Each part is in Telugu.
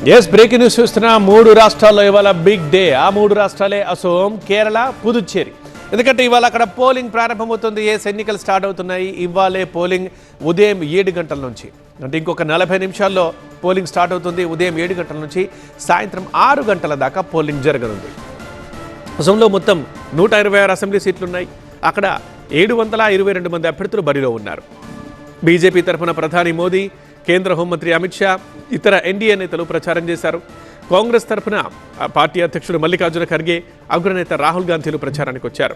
బ్రేకింగ్ న్యూస్ చూస్తున్నా 3 రాష్ట్రాల్లో ఇవాళ బిగ్ డే. ఆ 3 రాష్ట్రాలే అసోం, కేరళ, పుదుచ్చేరి. ఎందుకంటే ఇవాళ అక్కడ పోలింగ్ ప్రారంభమవుతుంది. ఎన్నికలు స్టార్ట్ అవుతున్నాయి. ఇవాళే పోలింగ్ ఉదయం 7 గంటల నుంచి, అంటే ఇంకొక 40 నిమిషాల్లో పోలింగ్ స్టార్ట్ అవుతుంది. ఉదయం 7 గంటల నుంచి సాయంత్రం 6 గంటల దాకా పోలింగ్ జరగనుంది. అసోంలో మొత్తం 126 అసెంబ్లీ సీట్లున్నాయి. అక్కడ 722 మంది అభ్యర్థులు బరిలో ఉన్నారు. బీజేపీ తరఫున ప్రధాని మోదీ, కేంద్ర హోంమంత్రి అమిత్ షా, ఇతర ఎన్డీఏ నేతలు ప్రచారం చేశారు. కాంగ్రెస్ తరఫున పార్టీ అధ్యక్షుడు మల్లికార్జున ఖర్గే, అగ్రనేత రాహుల్ గాంధీలు ప్రచారానికి వచ్చారు.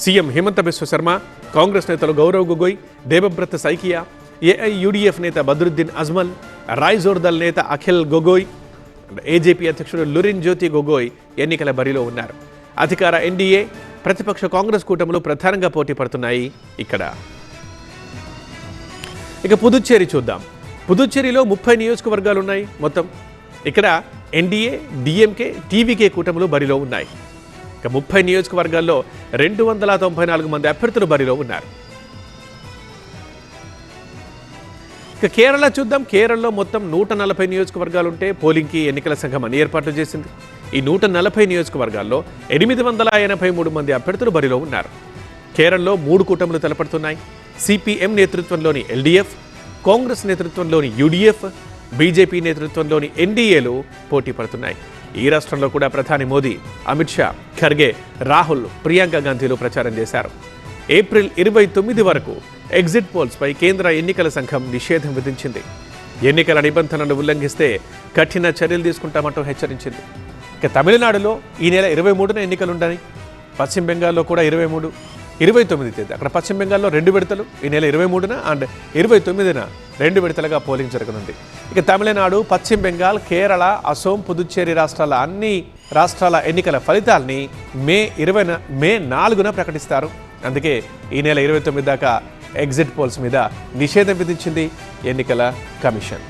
సీఎం హిమంత బిశ్వ శర్మ, కాంగ్రెస్ నేతలు గౌరవ్ గొగోయ్, దేబబ్రత్ సైకియా, ఏఐయుడిఎఫ్ నేత బద్రుద్దీన్ అజ్మల్, రాయ్జోర్దల్ నేత అఖిల్ గొగోయ్, ఏజేపీ అధ్యక్షుడు లురిన్ జ్యోతి గొగోయ్ ఎన్నికల బరిలో ఉన్నారు. అధికార ఎన్డీఏ, ప్రతిపక్ష కాంగ్రెస్ కూటములు ప్రధానంగా పోటీ పడుతున్నాయి. ఇక పుదుచ్చేరి చూద్దాం. పుదుచ్చేరిలో 30 నియోజకవర్గాలు ఉన్నాయి మొత్తం. ఇక్కడ ఎన్డీఏ, డిఎంకే, టీవీకే కూటములు బరిలో ఉన్నాయి. ఇక 30 నియోజకవర్గాల్లో 294 మంది అభ్యర్థులు బరిలో ఉన్నారు. ఇక కేరళ చూద్దాం. కేరళలో మొత్తం 140 నియోజకవర్గాలు ఉంటే పోలింగ్కి ఎన్నికల సంఘం అన్ని ఏర్పాట్లు చేసింది. ఈ 140 నియోజకవర్గాల్లో 883 మంది అభ్యర్థులు బరిలో ఉన్నారు. కేరళలో 3 కూటములు తలపడుతున్నాయి. సిపిఎం నేతృత్వంలోని ఎల్డీఎఫ్, కాంగ్రెస్ నేతృత్వంలోని యూడీఎఫ్, బీజేపీ నేతృత్వంలోని ఎన్డీఏలు పోటీ పడుతున్నాయి. ఈ రాష్ట్రంలో కూడా ప్రధాని మోదీ, అమిత్ షా, ఖర్గే, రాహుల్, ప్రియాంక గాంధీలు ప్రచారం చేశారు. ఏప్రిల్ 29 వరకు ఎగ్జిట్ పోల్స్పై కేంద్ర ఎన్నికల సంఘం నిషేధం విధించింది. ఎన్నికల నిబంధనలను ఉల్లంఘిస్తే కఠిన చర్యలు తీసుకుంటామంటూ హెచ్చరించింది. ఇక తమిళనాడులో ఈ నెల 23న ఎన్నికలుంటాయి. పశ్చిమ బెంగాల్లో కూడా 23, 29 తేదీ. అక్కడ పశ్చిమ బెంగాల్లో 2 విడతలు, ఈ నెల 23న అండ్ 29న 2 విడతలుగా పోలింగ్ జరగనుంది. ఇక తమిళనాడు, పశ్చిమ బెంగాల్, కేరళ, అసోం, పుదుచ్చేరి అన్ని రాష్ట్రాల ఎన్నికల ఫలితాల్ని మే 4న ప్రకటిస్తారు. అందుకే ఈ నెల 29 దాకా ఎగ్జిట్ పోల్స్ మీద నిషేధం విధించింది ఎన్నికల కమిషన్.